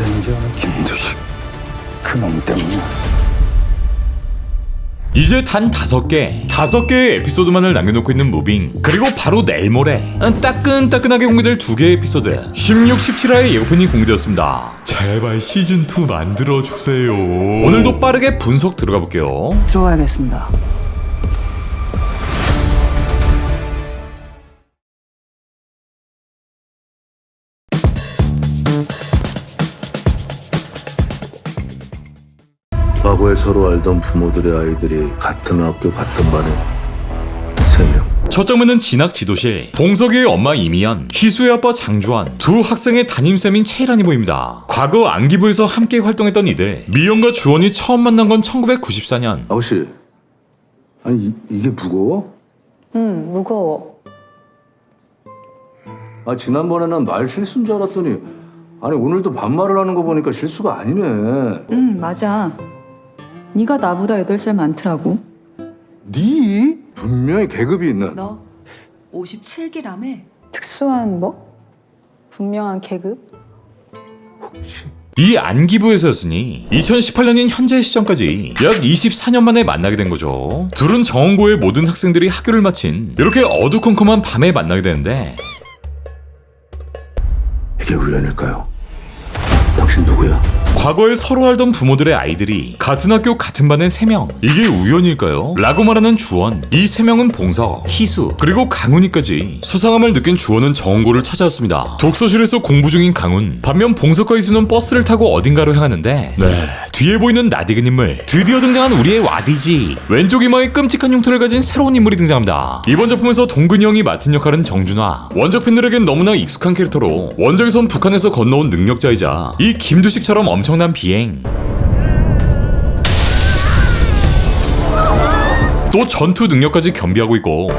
리벤지 하는 김두식 그놈 때문에. 이제 단 5개의 에피소드만을 남겨놓고 있는 무빙. 그리고 바로 내일 모레 따끈따끈하게 공개될 2개의 에피소드 16, 17화의 예고편이 공개되었습니다. 제발 시즌2 만들어주세요. 오늘도 빠르게 분석 들어가 볼게요. 들어와야겠습니다. 과거에 서로 알던 부모들의 아이들이 같은 학교 같은 반에 3명. 첫 장면은 진학 지도실. 봉석이의 엄마 이미연, 희수의 아빠 장주환, 두 학생의 담임쌤인 채이란이 보입니다. 과거 안기부에서 함께 활동했던 이들. 미연과 주원이 처음 만난 건 1994년. 아가씨, 아니 이게 무거워? 무거워. 아 지난번에는 말 실수인 줄 알았더니 아니 오늘도 반말을 하는 거 보니까 실수가 아니네. 맞아. 네가 나보다 8살 많더라고. 네? 분명히 계급이 있는. 너 57기라며? 특수한 뭐? 분명한 계급? 혹시 이 안기부에서였으니 2018년인 현재 시점까지 약 24년 만에 만나게 된 거죠. 둘은 정원고의 모든 학생들이 학교를 마친 이렇게 어두컴컴한 밤에 만나게 되는데 이게 우연일까요? 당신 누구야? 과거에 서로 알던 부모들의 아이들이 같은 학교 같은 반의 3명. 이게 우연일까요? 라고 말하는 주원. 이 3명은 봉석, 희수, 그리고 강훈이까지. 수상함을 느낀 주원은 정원고를 찾아왔습니다. 독서실에서 공부 중인 강훈. 반면 봉석과 희수는 버스를 타고 어딘가로 향하는데 뒤에 보이는 낯익은 인물. 드디어 등장한 우리의 와디지. 왼쪽 이마에 끔찍한 흉터를 가진 새로운 인물이 등장합니다. 이번 작품에서 동근이 형이 맡은 역할은 정준하. 원작 팬들에겐 너무나 익숙한 캐릭터로 원작에선 북한에서 건너온 능력자이자 이 김두식처럼 엄청난 비행, 또 전투 능력까지 겸비하고 있고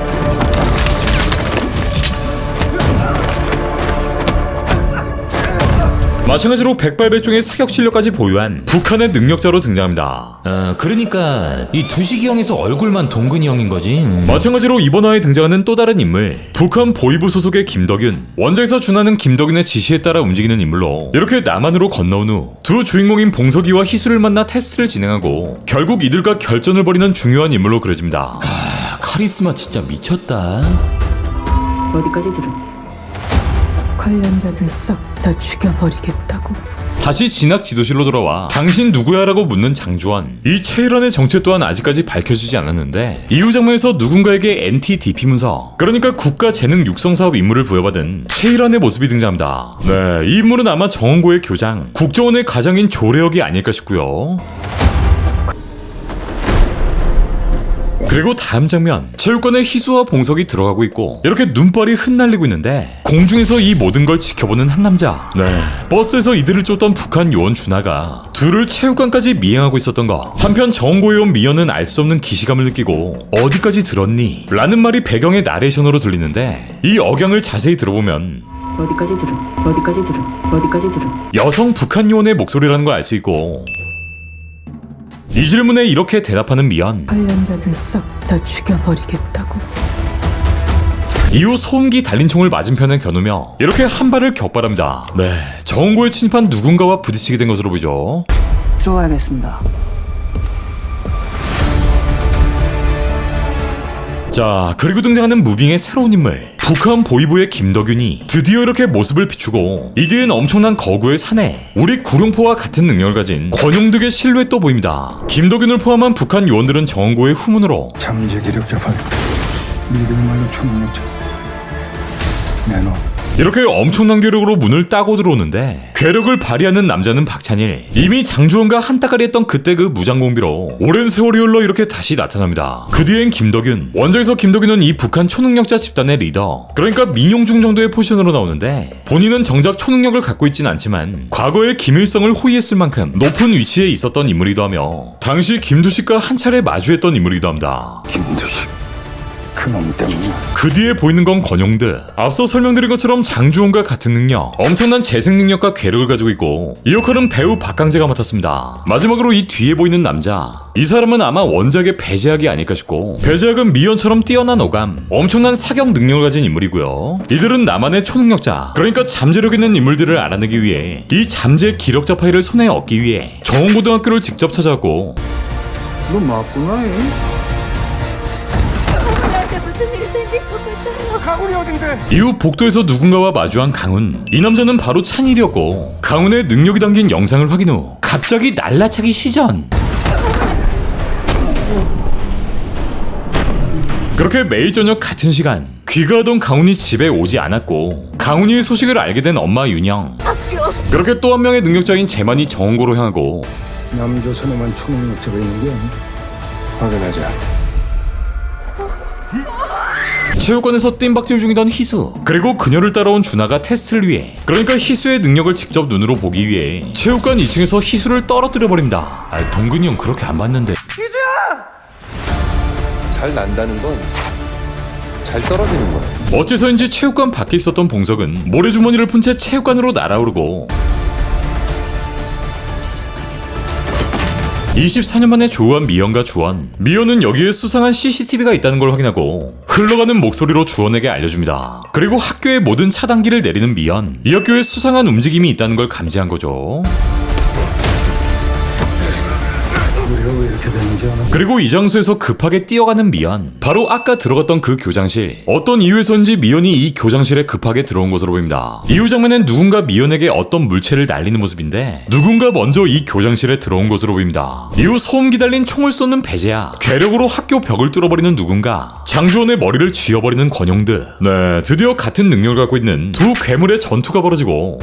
마찬가지로 백발백중의 사격 실력까지 보유한 북한의 능력자로 등장합니다. 그러니까 이 두식이 형에서 얼굴만 동근이 형인 거지. 마찬가지로 이번 화에 등장하는 또 다른 인물, 북한 보이부 소속의 김덕윤. 원작에서 준하는 김덕윤의 지시에 따라 움직이는 인물로 이렇게 남한으로 건너온 후 두 주인공인 봉석이와 희수를 만나 테스트를 진행하고 결국 이들과 결전을 벌이는 중요한 인물로 그려집니다. 카리스마 진짜 미쳤다. 어디까지 들으니? 관련자들 싹 다 죽여버리겠다고. 다시 진학 지도실로 돌아와 당신 누구야? 라고 묻는 장주원. 이 채일환의 정체 또한 아직까지 밝혀지지 않았는데 이후 장면에서 누군가에게 NTDP 문서, 그러니까 국가재능 육성사업 임무를 부여받은 채일환의 모습이 등장합니다. 네, 이 인물은 아마 정원고의 교장, 국정원의 가장인 조례혁이 아닐까 싶고요. 그리고 다음 장면, 체육관에 희수와 봉석이 들어가고 있고 이렇게 눈발이 흩날리고 있는데 공중에서 이 모든 걸 지켜보는 한 남자. 버스에서 이들을 쫓던 북한 요원 준하가 둘을 체육관까지 미행하고 있었던 거. 한편 정고에 온 미연은 알 수 없는 기시감을 느끼고 어디까지 들었니? 라는 말이 배경의 나레이션으로 들리는데 이 억양을 자세히 들어보면 어디까지 들으니? 어디까지 들으니? 어디까지 들으니? 여성 북한 요원의 목소리라는 걸 알 수 있고, 이 질문에 이렇게 대답하는 미연. 관련자들 싹 다 죽여버리겠다고. 이후 소음기 달린 총을 맞은편에 겨누며 이렇게 한 발을 격발합니다. 정원고에 침입한 누군가와 부딪히게 된 것으로 보이죠. 들어와야겠습니다. 자, 그리고 등장하는 무빙의 새로운 인물, 북한 보이부의 김덕윤이 드디어 이렇게 모습을 비추고 이 뒤엔 엄청난 거구의 사내, 우리 구룡포와 같은 능력을 가진 권용득의 실루엣도 보입니다. 김덕윤을 포함한 북한 요원들은 정원고의 후문으로 잠재 기력자 발 미래말로 초능력자 내놓. 이렇게 엄청난 괴력으로 문을 따고 들어오는데 괴력을 발휘하는 남자는 박찬일. 이미 장주원과 한따까리 했던 그때 그 무장공비로 오랜 세월이 흘러 이렇게 다시 나타납니다. 그 뒤엔 김덕윤. 원작에서 김덕윤은 이 북한 초능력자 집단의 리더, 그러니까 민용중 정도의 포지션으로 나오는데 본인은 정작 초능력을 갖고 있진 않지만 과거에 김일성을 호위했을 만큼 높은 위치에 있었던 인물이기도 하며 당시 김두식과 한 차례 마주했던 인물이기도 합니다. 김두식 그놈 때문이야. 그 뒤에 보이는 건 권용드. 앞서 설명드린 것처럼 장주원과 같은 능력, 엄청난 재생 능력과 괴력을 가지고 있고 이 역할은 배우 박강재가 맡았습니다. 마지막으로 이 뒤에 보이는 남자, 이 사람은 아마 원작의 배제학이 아닐까 싶고, 배제학은 미연처럼 뛰어난 어감, 엄청난 사격 능력을 가진 인물이고요. 이들은 나만의 초능력자, 그러니까 잠재력 있는 인물들을 알아내기 위해 이 잠재 기력자 파일을 손에 얻기 위해 정원고등학교를 직접 찾아왔고, 너 맞구나. 나한테 무슨 일이 생긴 것 같아요. 이후 복도에서 누군가와 마주한 강훈. 이 남자는 바로 찬일이었고, 강훈의 능력이 담긴 영상을 확인 후 갑자기 날라차기 시전. 그렇게 매일 저녁 같은 시간, 귀가하던 강훈이 집에 오지 않았고 강훈이의 소식을 알게 된 엄마 윤영. 그렇게 또 한 명의 능력자인 재만이 정원고로 향하고, 남조선에만 초능력자가 있는 게 아니야. 확인하자. 체육관에서 뜀박질 중이던 희수, 그리고 그녀를 따라온 준하가 테스트를 위해, 그러니까 희수의 능력을 직접 눈으로 보기 위해 체육관 2층에서 희수를 떨어뜨려 버립니다. 동근이 형 그렇게 안 봤는데. 잘 난다는 건 잘 떨어지는 거야. 어째서인지 체육관 밖에 있었던 봉석은 모래주머니를 푼 채 체육관으로 날아오르고, 24년 만에 조우한 미연과 주원. 미연은 여기에 수상한 CCTV가 있다는 걸 확인하고 흘러가는 목소리로 주원에게 알려줍니다. 그리고 학교의 모든 차단기를 내리는 미연. 이 학교에 수상한 움직임이 있다는 걸 감지한 거죠. 우리가 왜 이렇게 되는지 아나? 그리고 이 장소에서 급하게 뛰어가는 미연. 바로 아까 들어갔던 그 교장실. 어떤 이유에서인지 미연이 이 교장실에 급하게 들어온 것으로 보입니다. 이후 장면엔 누군가 미연에게 어떤 물체를 날리는 모습인데, 누군가 먼저 이 교장실에 들어온 것으로 보입니다. 이후 소음기 달린 총을 쏘는 배제야, 괴력으로 학교 벽을 뚫어버리는 누군가, 장주원의 머리를 쥐어버리는 권용드. 네, 드디어 같은 능력을 갖고 있는 두 괴물의 전투가 벌어지고,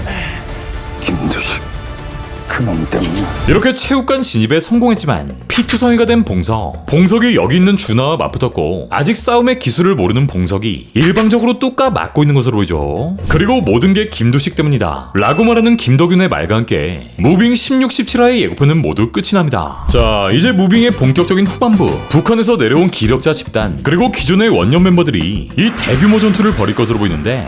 김두식. 그놈 때문이야. 이렇게 체육관 진입에 성공했지만 피투성이가 된 봉석. 봉석이 여기 있는 준하와 맞붙었고, 아직 싸움의 기술을 모르는 봉석이 일방적으로 뚝까 맞고 있는 것으로 보이죠. 그리고 모든 게 김두식 때문이다 라고 말하는 김덕윤의 말과 함께 무빙 16, 17화의 예고편은 모두 끝이 납니다. 자, 이제 무빙의 본격적인 후반부. 북한에서 내려온 기력자 집단, 그리고 기존의 원년 멤버들이 이 대규모 전투를 벌일 것으로 보이는데,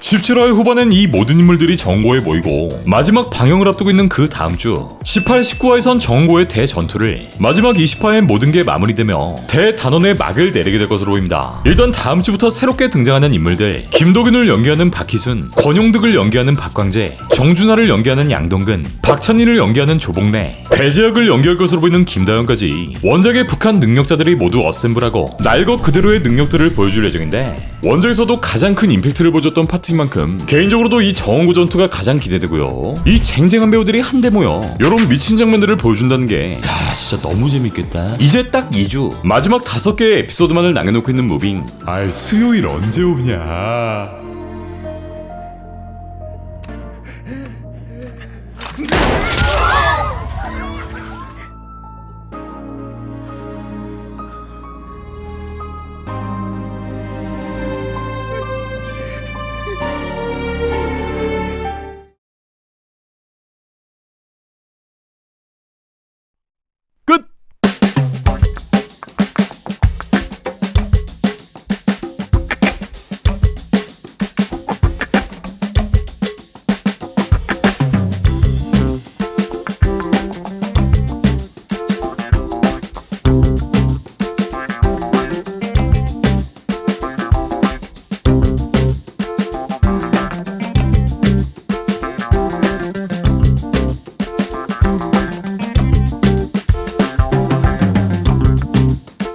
17화의 후반엔 이 모든 인물들이 정고에 모이고 마지막 방영을 앞두고 있는 그 다음 주 18, 19화에선 정고의 대전투를, 마지막 20화엔 모든 게 마무리되며 대단원의 막을 내리게 될 것으로 보입니다. 일단 다음 주부터 새롭게 등장하는 인물들, 김도균을 연기하는 박희순, 권용득을 연기하는 박광재, 정준하를 연기하는 양동근, 박찬희를 연기하는 조봉래, 배재학을 연기할 것으로 보이는 김다현까지 원작의 북한 능력자들이 모두 어셈블하고 날 것 그대로의 능력들을 보여줄 예정인데, 원작에서도 가장 큰 임팩트를 보여줬던 파트인 만큼 개인적으로도 이 정원고 전투가 가장 기대되고요. 이 쟁쟁한 배우들이 한데 모여 이런 미친 장면들을 보여준다는 게 진짜 너무 재밌겠다. 이제 딱 2주, 마지막 5개의 에피소드만을 남겨놓고 있는 무빙. 수요일 언제 오냐.